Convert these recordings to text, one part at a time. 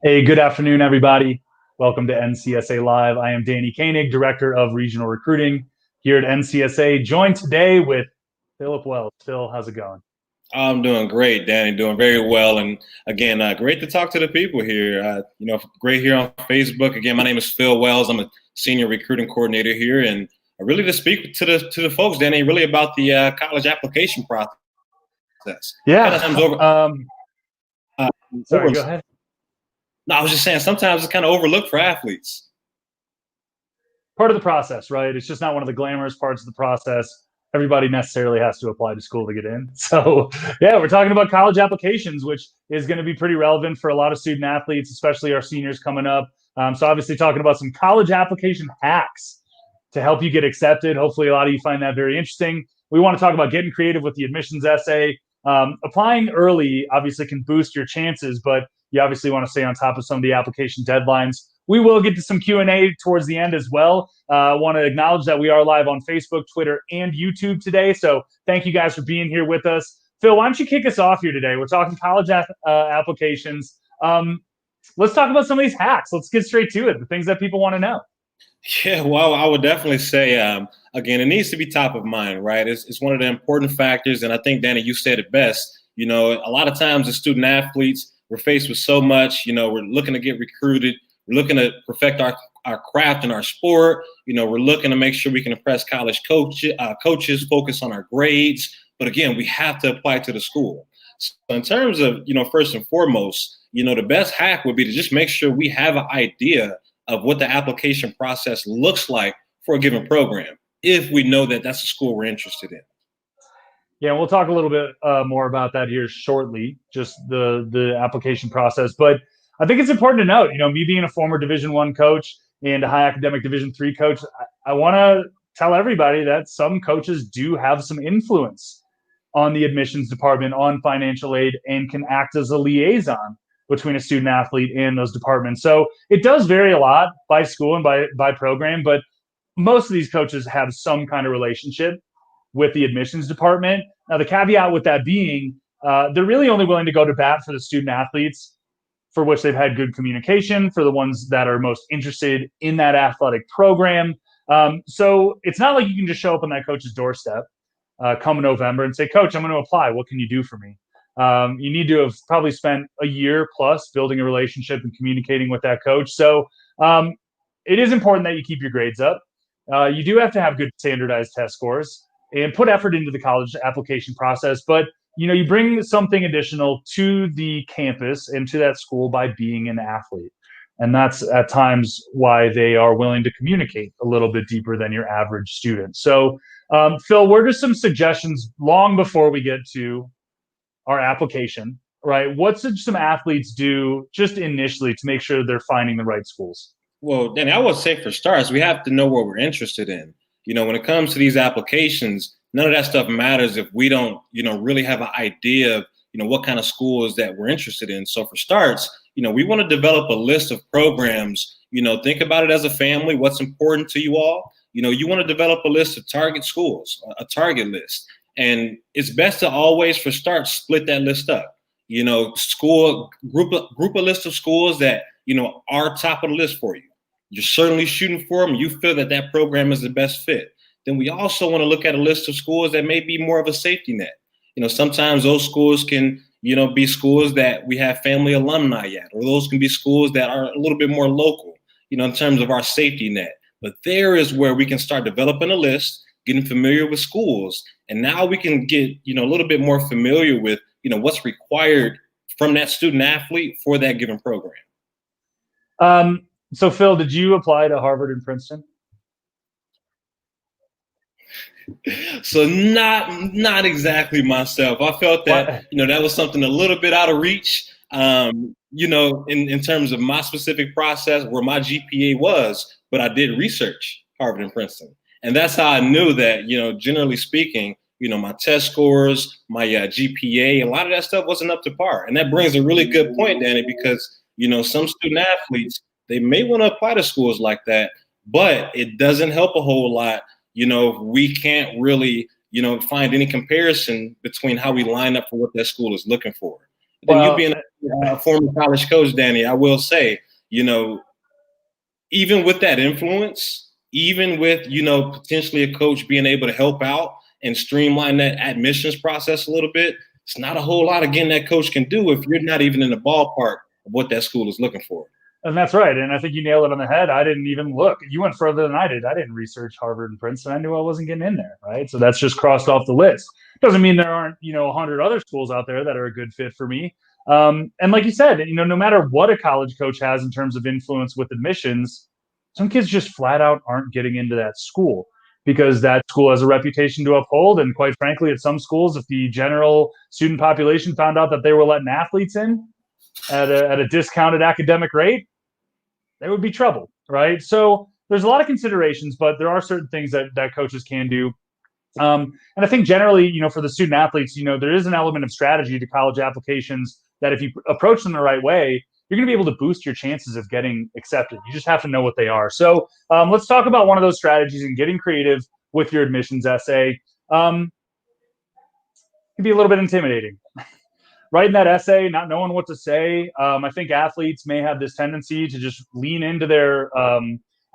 Hey, good afternoon, everybody. Welcome to NCSA Live. I am Danny Koenig, Director of Regional Recruiting here at NCSA, joined today with Philip Wells. Phil, how's it going? I'm doing great, Danny. Doing very well, and again, great to talk to the people here. Great here on Facebook. Again, my name is Phil Wells. I'm a senior recruiting coordinator here, and really to speak to the folks, Danny, really about the college application process. Yeah. Sometimes over, uh, Sorry, over. go ahead. No, I was just saying sometimes it's kind of overlooked for athletes. Part of the process, right? It's just not one of the glamorous parts of the process. Everybody necessarily has to apply to school to get in. So, yeah, we're talking about college applications, which is going to be pretty relevant for a lot of student athletes, especially our seniors coming up. So, obviously, talking about some college application hacks to help you get accepted. Hopefully, a lot of you find that very interesting. We want to talk about getting creative with the admissions essay. Applying early obviously can boost your chances, but you obviously want to stay on top of some of the application deadlines. We will get to some Q&A towards the end as well. I want to acknowledge that we are live on Facebook, Twitter, and YouTube today. So thank you guys for being here with us. Phil, why don't you kick us off here today? We're talking college applications. Let's talk about some of these hacks. Let's get straight to it, the things that people want to know. Yeah, well, I would definitely say, again, it needs to be top of mind, right? It's one of the important factors. And I think, Danny, you said it best. You know, a lot of times as student athletes, we're faced with so much. You know, we're looking to get recruited. We're looking to perfect our craft and our sport. You know, we're looking to make sure we can impress college coaches, focus on our grades. But again, we have to apply to the school. So in terms of, first and foremost, the best hack would be to just make sure we have an idea of what the application process looks like for a given program, if we know that that's a school we're interested in. Yeah, we'll talk a little bit more about that here shortly, just the application process. But I think it's important to note, me being a former Division I coach and a high academic Division III coach, I want to tell everybody that some coaches do have some influence on the admissions department, on financial aid, and can act as a liaison between a student athlete and those departments. So it does vary a lot by school and by program, but most of these coaches have some kind of relationship with the admissions department. Now, the caveat with that being, they're really only willing to go to bat for the student athletes for which they've had good communication, for the ones that are most interested in that athletic program. So it's not like you can just show up on that coach's doorstep come November and say, Coach, I'm going to apply. What can you do for me? You need to have probably spent a year plus building a relationship and communicating with that coach. So it is important that you keep your grades up. You do have to have good standardized test scores and put effort into the college application process. But, you bring something additional to the campus and to that school by being an athlete. And that's at times why they are willing to communicate a little bit deeper than your average student. So, Phil, what are some suggestions long before we get to our application, right? What should some athletes do just initially to make sure they're finding the right schools? Well, Danny, I would say for starters, we have to know what we're interested in. When it comes to these applications, none of that stuff matters if we don't, really have an idea of, what kind of schools that we're interested in. So for starts, we want to develop a list of programs. Think about it as a family, what's important to you all. You want to develop a list of target schools, a target list. And it's best to always, for starts, split that list up. Group a list of schools that, are top of the list for you. You're certainly shooting for them. You feel that that program is the best fit. Then we also want to look at a list of schools that may be more of a safety net. Sometimes those schools can, be schools that we have family alumni at, or those can be schools that are a little bit more local, in terms of our safety net. But there is where we can start developing a list, getting familiar with schools. And now we can get, a little bit more familiar with, what's required from that student athlete for that given program. So, Phil, did you apply to Harvard and Princeton? So not exactly myself. I felt that, that was something a little bit out of reach, in terms of my specific process where my GPA was, but I did research Harvard and Princeton. And that's how I knew that, generally speaking, my test scores, my GPA, a lot of that stuff wasn't up to par. And that brings a really good point, Danny, because, some student athletes, they may want to apply to schools like that, but it doesn't help a whole lot. We can't really, find any comparison between how we line up for what that school is looking for. Then you Well, being a former college coach, Danny, I will say, you know, even with that influence, even with, you know, potentially a coach being able to help out and streamline that admissions process a little bit, it's not a whole lot, again, that coach can do if you're not even in the ballpark of what that school is looking for. and that's right. And I think you nailed it on the head. I didn't even look. You went further than I did. I didn't research Harvard and Princeton. I knew I wasn't getting in there, right? So that's just crossed off the list. Doesn't mean there aren't, 100 other schools out there that are a good fit for me. And like you said, no matter what a college coach has in terms of influence with admissions, some kids just flat out aren't getting into that school because that school has a reputation to uphold. And quite frankly, at some schools, if the general student population found out that they were letting athletes in at a discounted academic rate, there would be trouble, right? So there's a lot of considerations, but there are certain things that coaches can do. And I think generally, for the student athletes, there is an element of strategy to college applications that if you approach them the right way, you're going to be able to boost your chances of getting accepted. You just have to know what they are. So let's talk about one of those strategies and getting creative with your admissions essay. It can be a little bit intimidating. Writing that essay, not knowing what to say. I think athletes may have this tendency to just lean into their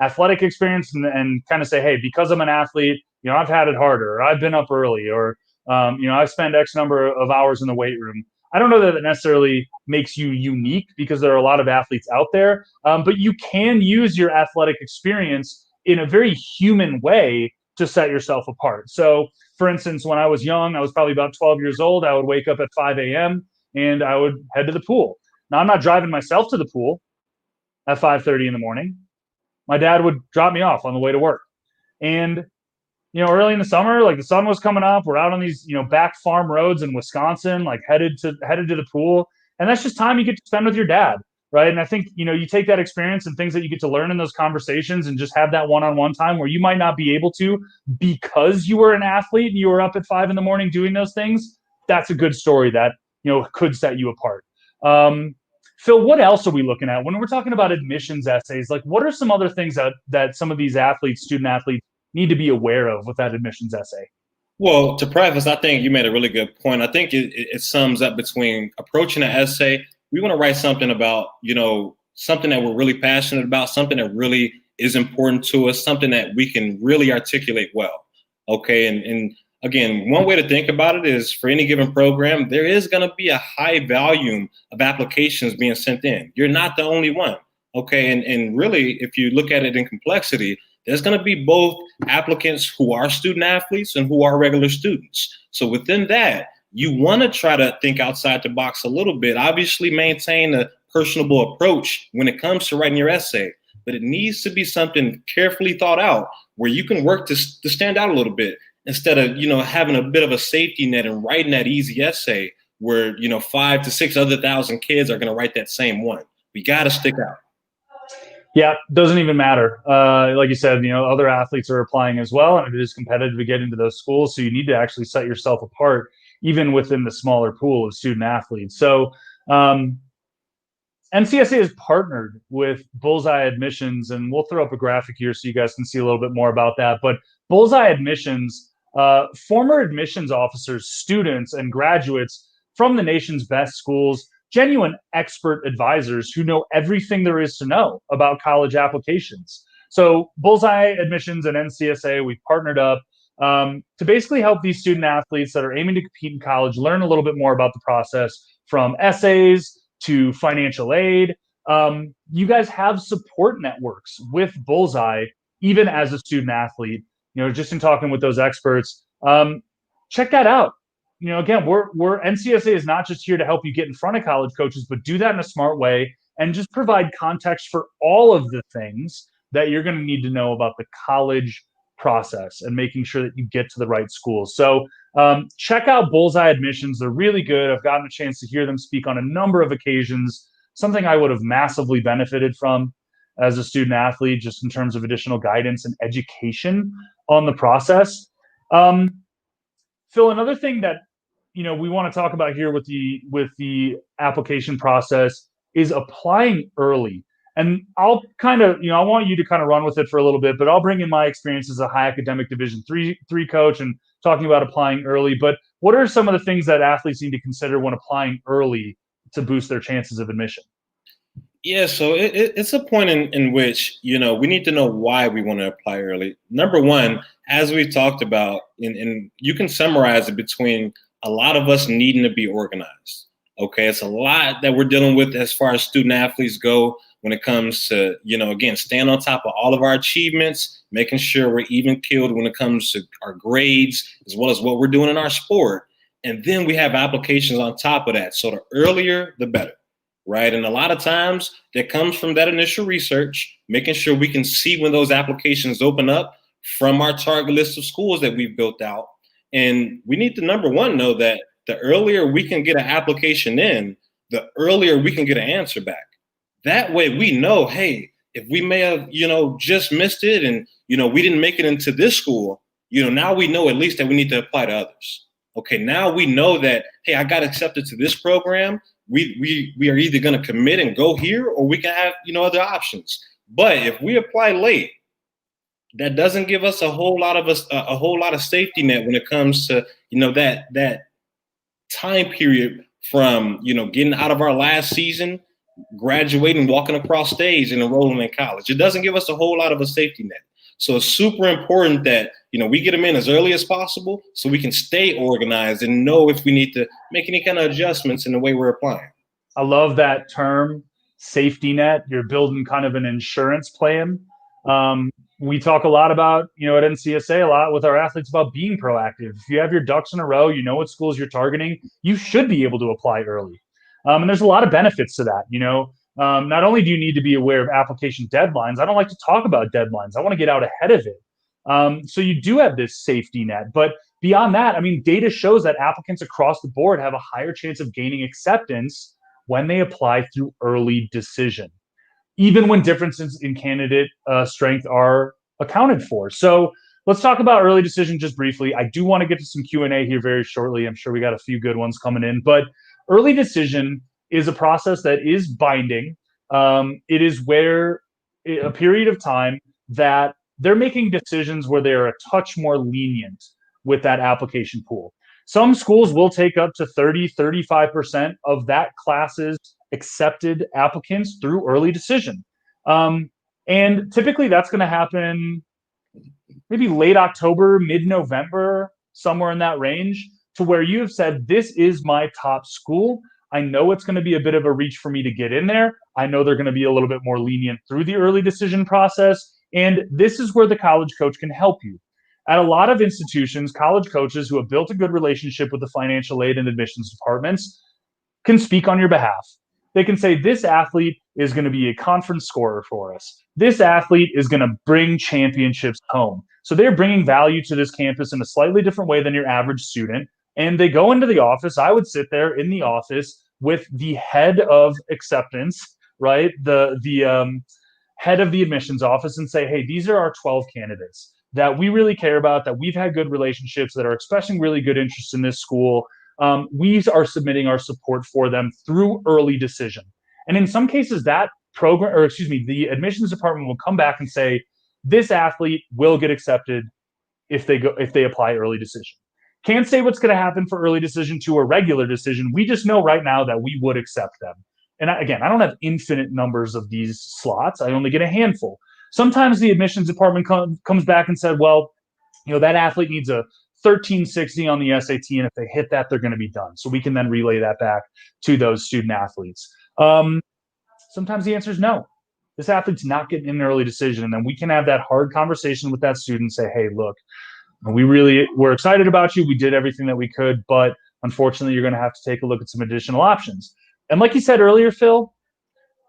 athletic experience and kind of say, hey, because I'm an athlete, I've had it harder, or I've been up early, or, I've spent X number of hours in the weight room. I don't know that it necessarily makes you unique because there are a lot of athletes out there, but you can use your athletic experience in a very human way to set yourself apart. So, for instance, when I was young, I was probably about 12 years old. I would wake up at 5 a.m. and I would head to the pool. Now, I'm not driving myself to the pool at 5:30 in the morning. My dad would drop me off on the way to work. And, early in the summer, like the sun was coming up, we're out on these, back farm roads in Wisconsin, like headed to the pool. And that's just time you get to spend with your dad. Right. And I think, you take that experience and things that you get to learn in those conversations and just have that one-on-one time where you might not be able to because you were an athlete and you were up at 5 in the morning doing those things. That's a good story that, could set you apart. Phil, what else are we looking at when we're talking about admissions essays? Like, what are some other things that some of these athletes, student athletes, need to be aware of with that admissions essay? Well, to preface, I think you made a really good point. I think it sums up between approaching an essay. We want to write something about, something that we're really passionate about, something that really is important to us, something that we can really articulate well. Okay. And again, one way to think about it is for any given program, there is going to be a high volume of applications being sent in. You're not the only one. Okay. And really, if you look at it in complexity, there's going to be both applicants who are student athletes and who are regular students. So within that, you want to try to think outside the box a little bit. Obviously, maintain a personable approach when it comes to writing your essay, but it needs to be something carefully thought out where you can work to stand out a little bit instead of, having a bit of a safety net and writing that easy essay where, 5 to 6 other thousand kids are going to write that same one. We got to stick out. Yeah, doesn't even matter. Like you said, other athletes are applying as well, and it is competitive to get into those schools. So you need to actually set yourself apart, even within the smaller pool of student athletes. So NCSA has partnered with Bullseye Admissions, and we'll throw up a graphic here so you guys can see a little bit more about that. But Bullseye Admissions, former admissions officers, students, and graduates from the nation's best schools, genuine expert advisors who know everything there is to know about college applications. So Bullseye Admissions and NCSA, we've partnered up to basically help these student athletes that are aiming to compete in college learn a little bit more about the process, from essays to financial aid. You guys have support networks with Bullseye, even as a student athlete. Just in talking with those experts, check that out. Again, we're NCSA is not just here to help you get in front of college coaches, but do that in a smart way and just provide context for all of the things that you're going to need to know about the college process and making sure that you get to the right schools. So check out Bullseye Admissions. They're really good. I've gotten a chance to hear them speak on a number of occasions, something I would have massively benefited from as a student athlete, just in terms of additional guidance and education on the process. Phil, another thing that we want to talk about here with the application process is applying early. And I'll kind of, I want you to kind of run with it for a little bit, but I'll bring in my experience as a high academic Division three coach and talking about applying early. But what are some of the things that athletes need to consider when applying early to boost their chances of admission? Yeah, so it's a point in which, we need to know why we want to apply early. Number one, as we've talked about, and you can summarize it between a lot of us needing to be organized. Okay, it's a lot that we're dealing with as far as student athletes go when it comes to, again, staying on top of all of our achievements, making sure we're even keeled when it comes to our grades, as well as what we're doing in our sport. And then we have applications on top of that. So the earlier, the better. Right. And a lot of times that comes from that initial research, making sure we can see when those applications open up from our target list of schools that we've built out. And we need to, number one, know that the earlier we can get an application in, the earlier we can get an answer back. That way we know, hey, if we may have, just missed it and, we didn't make it into this school, now we know at least that we need to apply to others. Okay, now we know that, hey, I got accepted to this program. We are either going to commit and go here, or we can have, other options. But if we apply late, that doesn't give us a whole lot of safety net when it comes to, that time period from, getting out of our last season, graduating, walking across stage and enrolling in college. It doesn't give us a whole lot of a safety net. So it's super important that, we get them in as early as possible so we can stay organized and know if we need to make any kind of adjustments in the way we're applying. I love that term, safety net. You're building kind of an insurance plan. We talk a lot about, at NCSA, a lot with our athletes about being proactive. If you have your ducks in a row, you know what schools you're targeting, you should be able to apply early. And there's a lot of benefits to that. Not only do you need to be aware of application deadlines, I don't like to talk about deadlines. I want to get out ahead of it. So you do have this safety net. But beyond that, data shows that applicants across the board have a higher chance of gaining acceptance when they apply through early decision, even when differences in candidate strength are accounted for. So let's talk about early decision just briefly. I do want to get to some Q&A here very shortly. I'm sure we got a few good ones coming in. But early decision is a process that is binding. It is where a period of time that they're making decisions where they're a touch more lenient with that application pool. Some schools will take up to 30, 35% of that class's accepted applicants through early decision. And typically that's going to happen maybe late October, mid-November, somewhere in that range, to where you have said, this is my top school. I know it's going to be a bit of a reach for me to get in there. I know they're going to be a little bit more lenient through the early decision process. And this is where the college coach can help you. At a lot of institutions, college coaches who have built a good relationship with the financial aid and admissions departments can speak on your behalf. They can say, this athlete is going to be a conference scorer for us. This athlete is going to bring championships home. So they're bringing value to this campus in a slightly different way than your average student. And they go into the office. I would sit there in the office with the head of acceptance, right? The head of the admissions office, and say, hey, these are our 12 candidates that we really care about, that we've had good relationships, that are expressing really good interest in this school. We are submitting our support for them through early decision. And in some cases, that the admissions department will come back and say, this athlete will get accepted if they apply early decision. Can't say what's going to happen for early decision to a regular decision. We just know right now that we would accept them. And again, I don't have infinite numbers of these slots. I only get a handful. Sometimes the admissions department comes back and said, well, that athlete needs a 1360 on the SAT, and if they hit that, they're going to be done. So we can then relay that back to those student athletes. Sometimes the answer is no. This athlete's not getting an early decision, and then we can have that hard conversation with that student and say, hey, look, we're excited about you. We did everything that we could, but unfortunately, you're going to have to take a look at some additional options. And like you said earlier, Phil,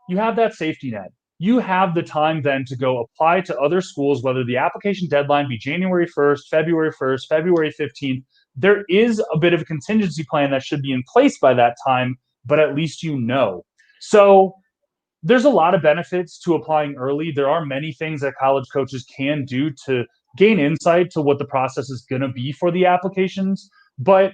you have that safety net. You have the time then to go apply to other schools, whether the application deadline be January 1st, February 1st, February 15th. There is a bit of a contingency plan that should be in place by that time, but at least you know. So there's a lot of benefits to applying early. There are many things that college coaches can do to gain insight to what the process is going to be for the applications, but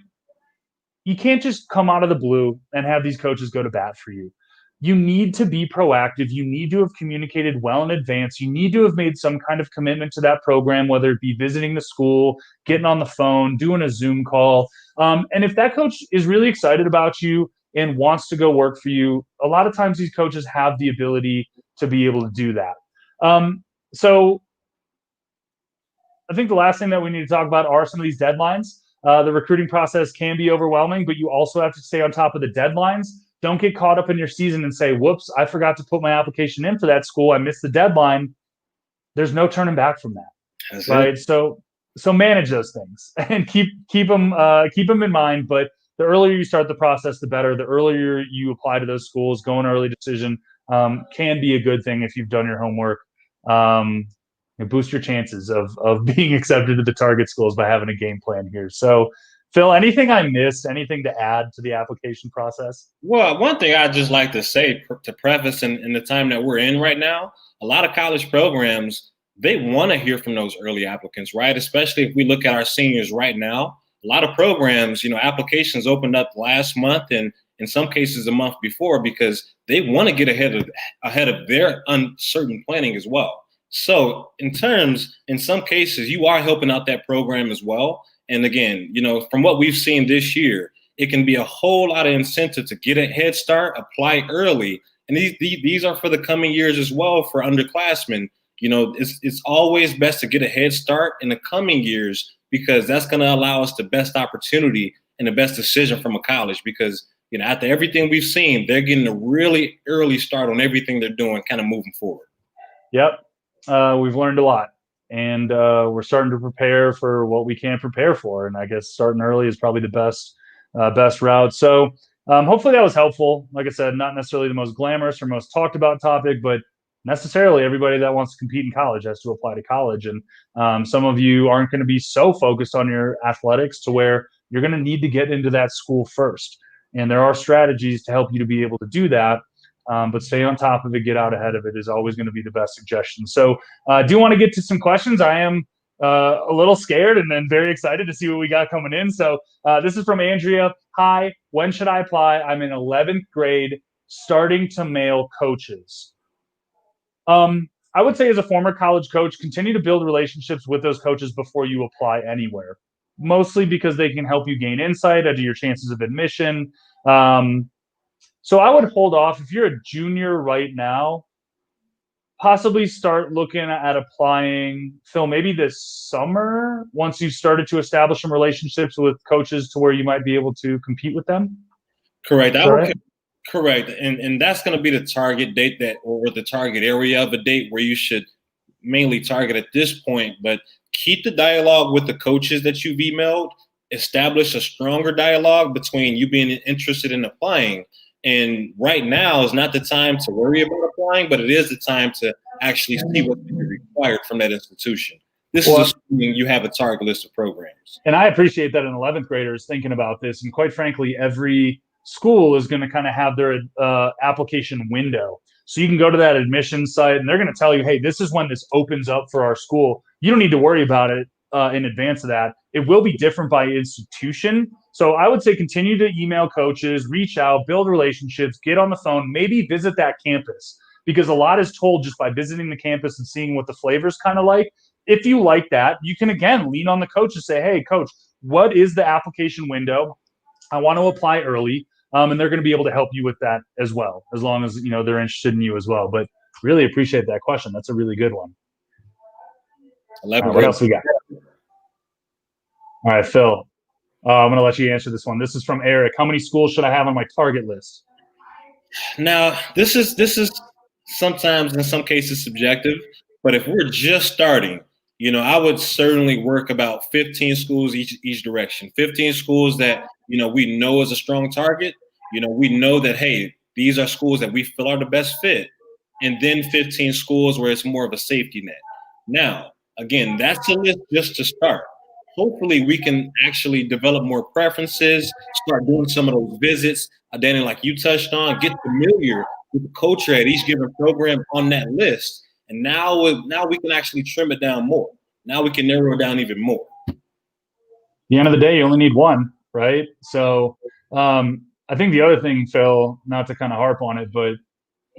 you can't just come out of the blue and have these coaches go to bat for you. You need to be proactive. You need to have communicated well in advance. You need to have made some kind of commitment to that program, whether it be visiting the school, getting on the phone, doing a Zoom call. And if that coach is really excited about you, and wants to go work for you, a lot of times these coaches have the ability to be able to do that. So I think the last thing that we need to talk about are some of these deadlines. The recruiting process can be overwhelming, but you also have to stay on top of the deadlines. Don't get caught up in your season and say, whoops, I forgot to put my application in for that school. I missed the deadline. There's no turning back from that. That's right? it. So manage those things and keep them in mind. But the earlier you start the process, the better. The earlier you apply to those schools, go an early decision can be a good thing if you've done your homework. Boost your chances of being accepted to the target schools by having a game plan here. So, Phil, anything I missed? Anything to add to the application process? Well, one thing I'd just like to say to preface in the time that we're in right now, a lot of college programs, they want to hear from those early applicants, right? Especially if we look at our seniors right now. A lot of programs, applications opened up last month and in some cases a month before because they want to get ahead of their uncertain planning as well. So in some cases, you are helping out that program as well. And again, from what we've seen this year, it can be a whole lot of incentive to get a head start, apply early. And these are for the coming years as well for underclassmen. It's always best to get a head start in the coming years because that's going to allow us the best opportunity and the best decision from a college because, after everything we've seen, they're getting a really early start on everything they're doing, kind of moving forward. Yep. We've learned a lot. And we're starting to prepare for what we can prepare for. And I guess starting early is probably the best route. So hopefully that was helpful. Like I said, not necessarily the most glamorous or most talked about topic, but necessarily everybody that wants to compete in college has to apply to college. And some of you aren't going to be so focused on your athletics to where you're going to need to get into that school first. And there are strategies to help you to be able to do that. But stay on top of it, get out ahead of it is always going to be the best suggestion. So I do want to get to some questions. I am a little scared and then very excited to see what we got coming in. So this is from Andrea. Hi, when should I apply? I'm in 11th grade, starting to mail coaches. I would say as a former college coach, continue to build relationships with those coaches before you apply anywhere, mostly because they can help you gain insight into your chances of admission. So I would hold off if you're a junior right now, possibly start looking at applying, Phil, maybe this summer once you've started to establish some relationships with coaches to where you might be able to compete with them. Correct. Correct. And that's going to be the target date or the target area of a date where you should mainly target at this point. But keep the dialogue with the coaches that you've emailed, establish a stronger dialogue between you being interested in applying. And right now is not the time to worry about applying, but it is the time to actually see what's required from that institution. This is assuming you have a target list of programs. And I appreciate that an 11th grader is thinking about this. And quite frankly, every school is going to kind of have their application window. So you can go to that admission site and they're going to tell you, hey, this is when this opens up for our school. You don't need to worry about it in advance of that. It will be different by institution. So I would say continue to email coaches, reach out, build relationships, get on the phone, maybe visit that campus because a lot is told just by visiting the campus and seeing what the flavor's kind of like. If you like that, you can, again, lean on the coach and say, hey, coach, what is the application window? I want to apply early. And they're going to be able to help you with that as well, as long as, they're interested in you as well. But really appreciate that question. That's a really good one. What else we got? All right, Phil. I'm going to let you answer this one. This is from Eric. How many schools should I have on my target list? Now, this is sometimes in some cases subjective, but if we're just starting, I would certainly work about 15 schools each direction. 15 schools that, we know is a strong target. We know that, hey, these are schools that we feel are the best fit. And then 15 schools where it's more of a safety net. Now, again, that's a list just to start. Hopefully we can actually develop more preferences, start doing some of those visits. Danny, like you touched on, get familiar with the culture at each given program on that list. And now we can actually trim it down more. Now we can narrow it down even more. At the end of the day, you only need one, right? So I think the other thing, Phil, not to kind of harp on it, but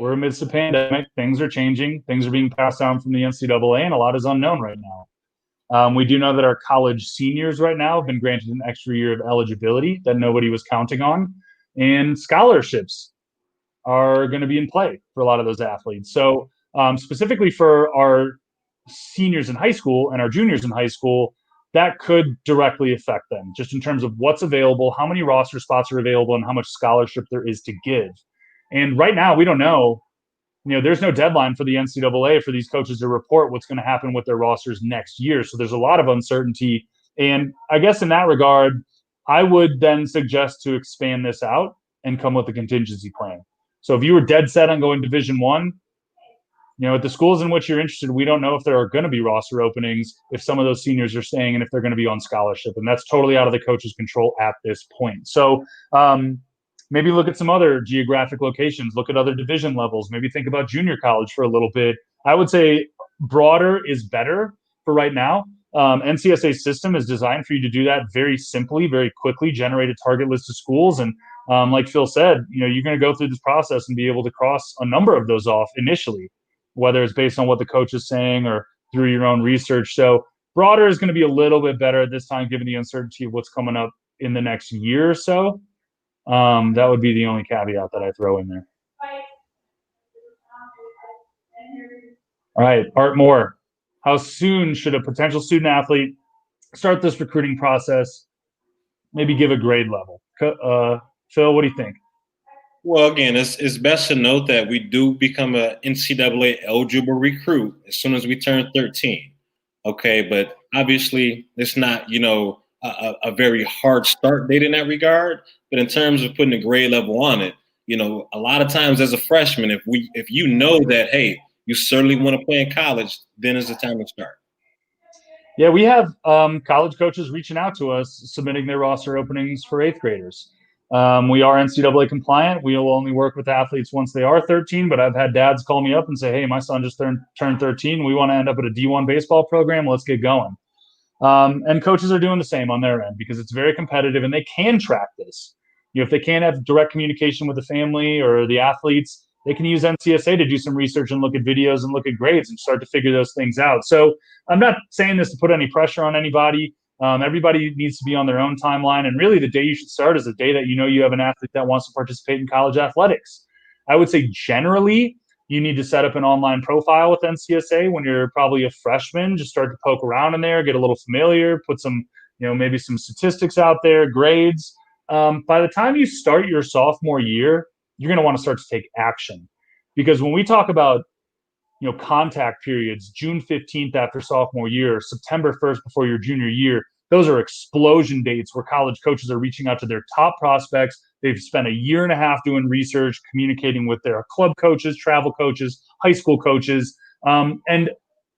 we're amidst a pandemic. Things are changing. Things are being passed down from the NCAA, and a lot is unknown right now. We do know that our college seniors right now have been granted an extra year of eligibility that nobody was counting on. and scholarships are going to be in play for a lot of those athletes. So specifically for our seniors in high school and our juniors in high school, that could directly affect them just in terms of what's available, how many roster spots are available, and how much scholarship there is to give. And right now, we don't know. There's no deadline for the NCAA for these coaches to report what's going to happen with their rosters next year. So there's a lot of uncertainty. And I guess in that regard, I would then suggest to expand this out and come with a contingency plan. So if you were dead set on going Division I, at the schools in which you're interested, we don't know if there are going to be roster openings, if some of those seniors are staying, and if they're going to be on scholarship. And that's totally out of the coach's control at this point. So maybe look at some other geographic locations, look at other division levels, maybe think about junior college for a little bit. I would say broader is better for right now. NCSA's system is designed for you to do that very simply, very quickly, generate a target list of schools. And like Phil said, you're going to go through this process and be able to cross a number of those off initially, whether it's based on what the coach is saying or through your own research. So broader is going to be a little bit better at this time, given the uncertainty of what's coming up in the next year or so. That would be the only caveat that I throw in there. All right, Art Moore. How soon should a potential student athlete start this recruiting process? Maybe give a grade level. Phil, what do you think? Well, again, it's best to note that we do become an NCAA eligible recruit as soon as we turn 13. Okay, but obviously it's not, a very hard start date in that regard. But in terms of putting a grade level on it, a lot of times as a freshman, if you know that, hey, you certainly want to play in college, then is the time to start. Yeah, we have college coaches reaching out to us, submitting their roster openings for 8th graders. We are NCAA compliant. We will only work with athletes once they are 13, but I've had dads call me up and say, hey, my son just turned 13. We want to end up at a D1 baseball program. Let's get going. And coaches are doing the same on their end because it's very competitive and they can track this. If they can't have direct communication with the family or the athletes, they can use NCSA to do some research and look at videos and look at grades and start to figure those things out. So I'm not saying this to put any pressure on anybody. Everybody needs to be on their own timeline. And really the day you should start is the day that you have an athlete that wants to participate in college athletics. I would say generally you need to set up an online profile with NCSA when you're probably a freshman. Just start to poke around in there, get a little familiar, put some, maybe some statistics out there, grades. By the time you start your sophomore year, you're going to want to start to take action. Because when we talk about, contact periods, June 15th after sophomore year, September 1st before your junior year, those are explosion dates where college coaches are reaching out to their top prospects. They've spent a year and a half doing research, communicating with their club coaches, travel coaches, high school coaches. And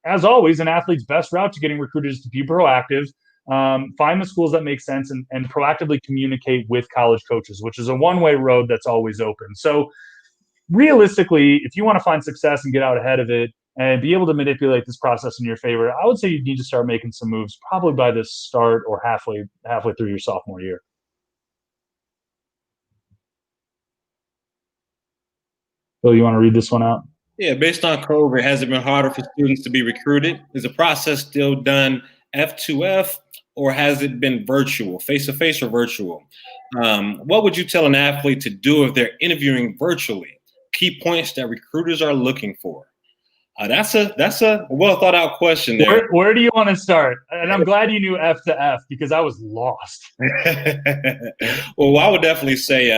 as always, an athlete's best route to getting recruited is to be proactive, find the schools that make sense, and proactively communicate with college coaches, which is a one-way road that's always open. So realistically, if you want to find success and get out ahead of it and be able to manipulate this process in your favor, I would say you need to start making some moves probably by the start or halfway through your sophomore year. Phil, you want to read this one out? Yeah, based on COVID, has it been harder for students to be recruited? Is the process still done F2F, or has it been virtual, face-to-face or virtual? What would you tell an athlete to do if they're interviewing virtually? Key points that recruiters are looking for. That's a well thought out question there. Where do you want to start? And I'm glad you knew F to F because I was lost. Well, I would definitely say,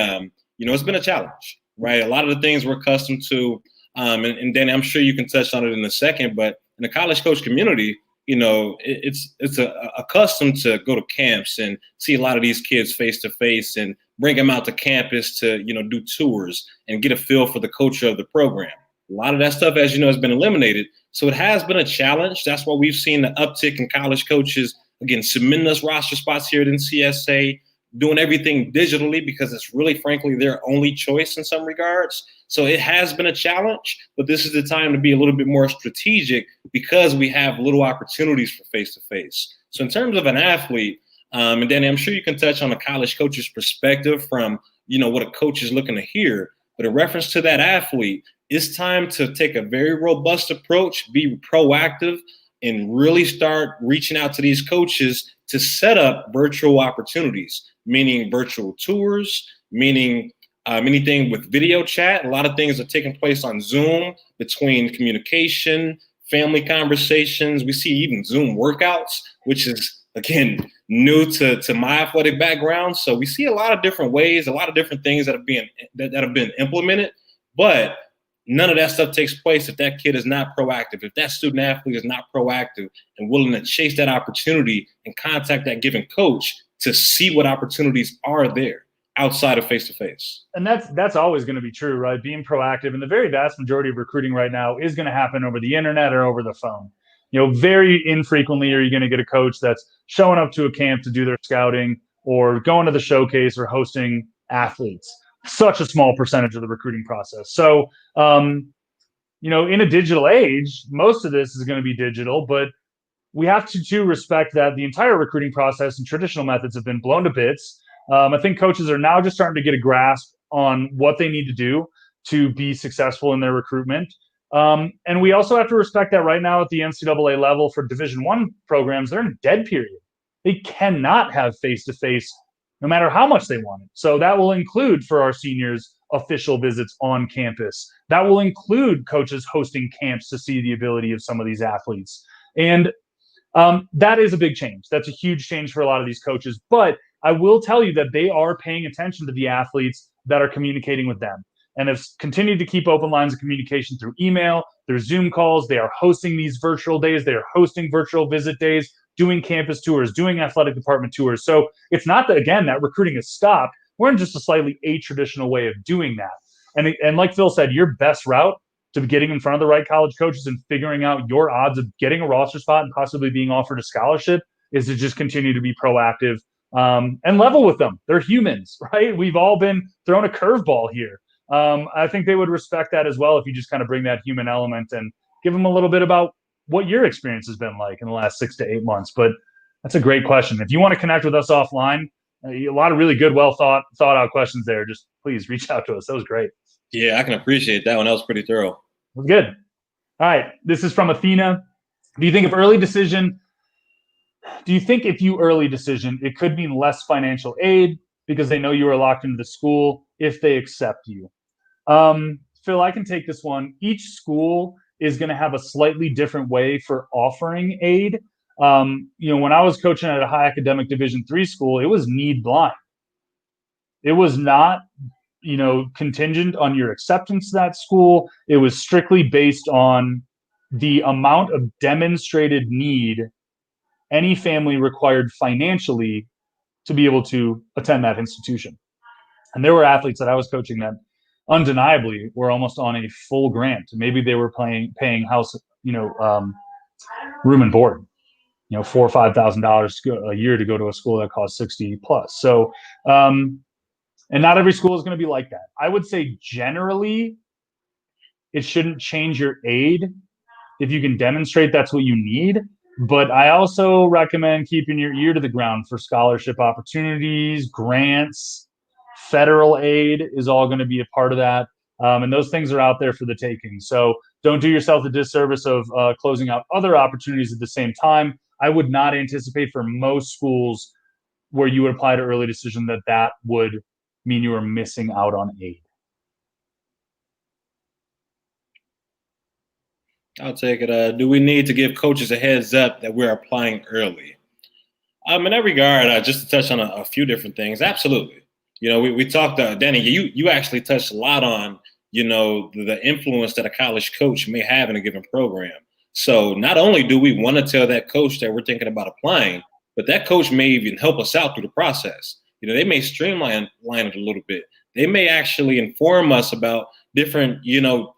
it's been a challenge, right? A lot of the things we're accustomed to, and Danny, I'm sure you can touch on it in a second, but in the college coach community, it's accustomed to go to camps and see a lot of these kids face to face and bring them out to campus to, do tours and get a feel for the culture of the program. A lot of that stuff, as you know, has been eliminated. So it has been a challenge. That's why we've seen the uptick in college coaches, again, submitting us roster spots here at NCSA, doing everything digitally because it's really, frankly, their only choice in some regards. So it has been a challenge, but this is the time to be a little bit more strategic because we have little opportunities for face-to-face. So in terms of an athlete, and Danny, I'm sure you can touch on a college coach's perspective from, what a coach is looking to hear. But in reference to that athlete, it's time to take a very robust approach, be proactive, and really start reaching out to these coaches to set up virtual opportunities. meaning virtual tours, meaning anything with video chat. A lot of things are taking place on Zoom between communication, family conversations. We see even Zoom workouts, which is, again, new to my athletic background. So we see a lot of different ways, a lot of different things that have been implemented, but none of that stuff takes place if that kid is not proactive, if that student athlete is not proactive and willing to chase that opportunity and contact that given coach to see what opportunities are there outside of face-to-face. And that's always going to be true, right? Being proactive, and the very vast majority of recruiting right now is going to happen over the internet or over the phone. Very infrequently are you going to get a coach that's showing up to a camp to do their scouting or going to the showcase or hosting athletes. Such a small percentage of the recruiting process. So, in a digital age, most of this is going to be digital, but we have to respect that the entire recruiting process and traditional methods have been blown to bits. I think coaches are now just starting to get a grasp on what they need to do to be successful in their recruitment. And we also have to respect that right now at the NCAA level for Division I programs, they're in a dead period. They cannot have face-to-face no matter how much they want it. So that will include, for our seniors, official visits on campus. That will include coaches hosting camps to see the ability of some of these athletes. And that is a big change. That's a huge change for a lot of these coaches. But I will tell you that they are paying attention to the athletes that are communicating with them and have continued to keep open lines of communication through email, through Zoom calls. They are hosting these virtual days. They are hosting virtual visit days, doing campus tours, doing athletic department tours. So it's not that, again, that recruiting has stopped. We're in just a slightly atraditional way of doing that. And like Phil said, your best route to getting in front of the right college coaches and figuring out your odds of getting a roster spot and possibly being offered a scholarship is to just continue to be proactive and level with them. They're humans, right? We've all been thrown a curveball here. I think they would respect that as well if you just kind of bring that human element and give them a little bit about what your experience has been like in the last 6 to 8 months. But that's a great question. If you want to connect with us offline, a lot of really good, well thought out questions there. Just please reach out to us. That was great. Yeah, I can appreciate that one. That was pretty thorough. It was good. All right. This is from Athena. Do you think if you early decision, it could mean less financial aid because they know you are locked into the school if they accept you? Phil, I can take this one. Each school is going to have a slightly different way for offering aid. When I was coaching at a high academic Division III school, it was need blind. It was not, contingent on your acceptance to that school. It was strictly based on the amount of demonstrated need any family required financially to be able to attend that institution. And there were athletes that I was coaching that undeniably were almost on a full grant. Maybe they were paying house, room and board, $4,000 or $5,000 a year to go to a school that costs 60 plus. So, and not every school is going to be like that. I would say generally, it shouldn't change your aid if you can demonstrate that's what you need. But I also recommend keeping your ear to the ground for scholarship opportunities, grants, federal aid is all going to be a part of that. And those things are out there for the taking. So don't do yourself the disservice of closing out other opportunities at the same time. I would not anticipate for most schools where you would apply to early decision that would mean you are missing out on aid. I'll take it. Do we need to give coaches a heads up that we're applying early? In that regard, just to touch on a few different things, absolutely. We talked, Danny, you actually touched a lot on, the influence that a college coach may have in a given program. So not only do we want to tell that coach that we're thinking about applying, but that coach may even help us out through the process. They may streamline it a little bit. They may actually inform us about different,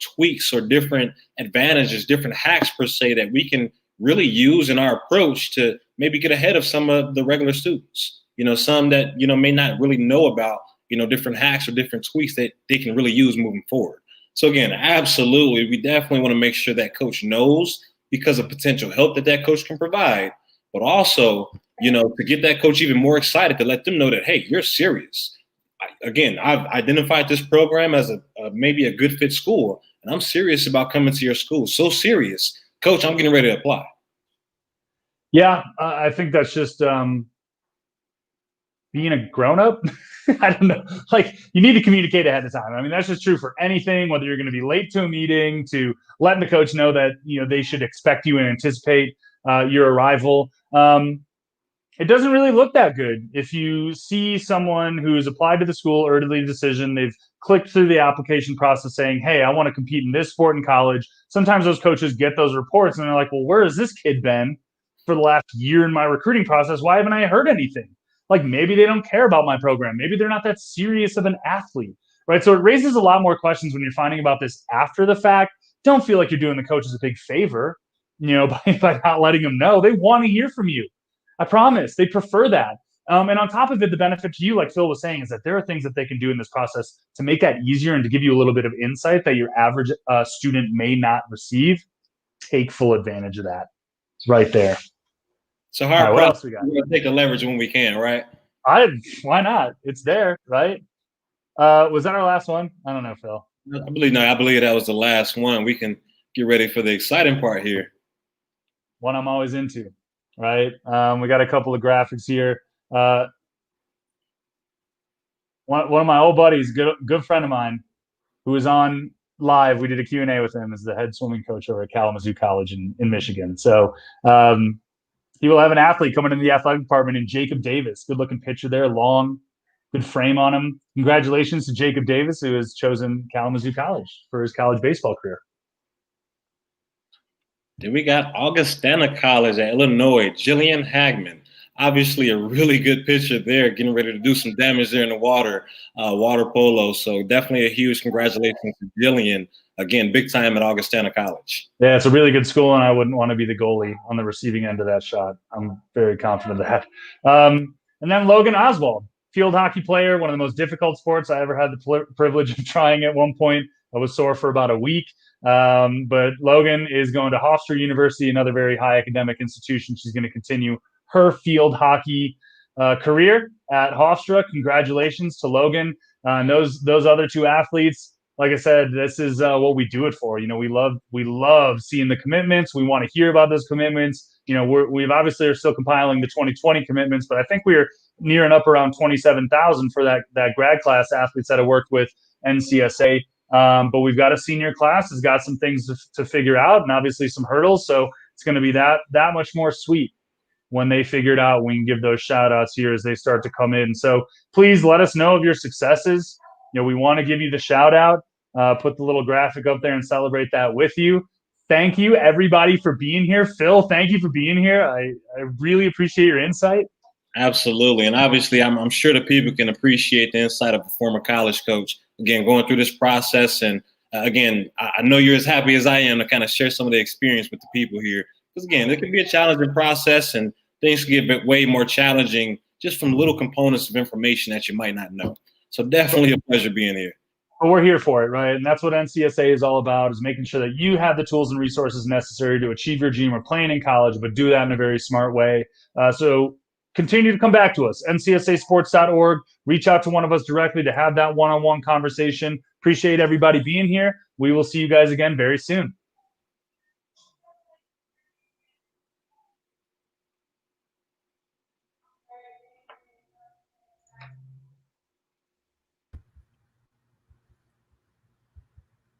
tweaks or different advantages, different hacks per se that we can really use in our approach to maybe get ahead of some of the regular students. Some that, may not really know about, different hacks or different tweaks that they can really use moving forward. So again, absolutely, we definitely want to make sure that coach knows because of potential help that coach can provide, but also, to get that coach even more excited to let them know that, hey, you're serious. I've identified this program as maybe a good fit school, and I'm serious about coming to your school. So serious, coach, I'm getting ready to apply. Yeah, I think that's just being a grown-up. I don't know. Like, you need to communicate ahead of time. I mean, that's just true for anything, whether you're going to be late to a meeting, to letting the coach know that, they should expect you and anticipate your arrival. It doesn't really look that good if you see someone who's applied to the school, early decision, they've clicked through the application process saying, hey, I want to compete in this sport in college. Sometimes those coaches get those reports and they're like, well, where has this kid been for the last year in my recruiting process? Why haven't I heard anything? Like, maybe they don't care about my program. Maybe they're not that serious of an athlete, right? So it raises a lot more questions when you're finding about this after the fact. Don't feel like you're doing the coaches a big favor, by not letting them know. They want to hear from you. I promise. They prefer that. And on top of it, the benefit to you, like Phil was saying, is that there are things that they can do in this process to make that easier and to give you a little bit of insight that your average student may not receive. Take full advantage of that. It's right there. So hard. Right, what else we got? We're gonna take the leverage when we can, right? Why not? It's there, right? Was that our last one? I don't know, Phil. I believe that was the last one. We can get ready for the exciting part here. One I'm always into, right? We got a couple of graphics here. One of my old buddies, good friend of mine, who was on live. We did a Q&A with him as the head swimming coach over at Kalamazoo College in Michigan. So he will have an athlete coming into the athletic department in Jacob Davis. Good looking picture there, long, good frame on him. Congratulations to Jacob Davis, who has chosen Kalamazoo College for his college baseball career. Then we got Augustana College at Illinois, Jillian Hagman. Obviously, a really good pitcher there, getting ready to do some damage there in the water polo. So definitely a huge congratulations to Jillian. Again, big time at Augustana College. Yeah, it's a really good school, and I wouldn't want to be the goalie on the receiving end of that shot. I'm very confident of that. And then Logan Oswald, field hockey player, one of the most difficult sports I ever had the privilege of trying at one point. I was sore for about a week. But Logan is going to Hofstra University, another very high academic institution. She's going to continue her field hockey career at Hofstra. Congratulations to Logan. Those other two athletes, like I said, this is what we do it for. We love seeing the commitments. We want to hear about those commitments. We've obviously are still compiling the 2020 commitments, but I think we're nearing up around 27,000 for that grad class athletes that I worked with NCSA. But we've got a senior class has got some things to figure out, and obviously some hurdles. So it's going to be that much more sweet when they figure it out. We can give those shout outs here as they start to come in. So please let us know of your successes. We want to give you the shout out, put the little graphic up there and celebrate that with you. Thank you, everybody, for being here. Phil, thank you for being here. I really appreciate your insight. Absolutely. And obviously, I'm sure the people can appreciate the insight of a former college coach. Again, going through this process. And again, I know you're as happy as I am to kind of share some of the experience with the people here. Because again, it can be a challenging process and things can get way more challenging just from little components of information that you might not know. So definitely a pleasure being here. But we're here for it, right? And that's what NCSA is all about, is making sure that you have the tools and resources necessary to achieve your dream of playing in college, but do that in a very smart way. So continue to come back to us, ncsasports.org. Reach out to one of us directly to have that one-on-one conversation. Appreciate everybody being here. We will see you guys again very soon.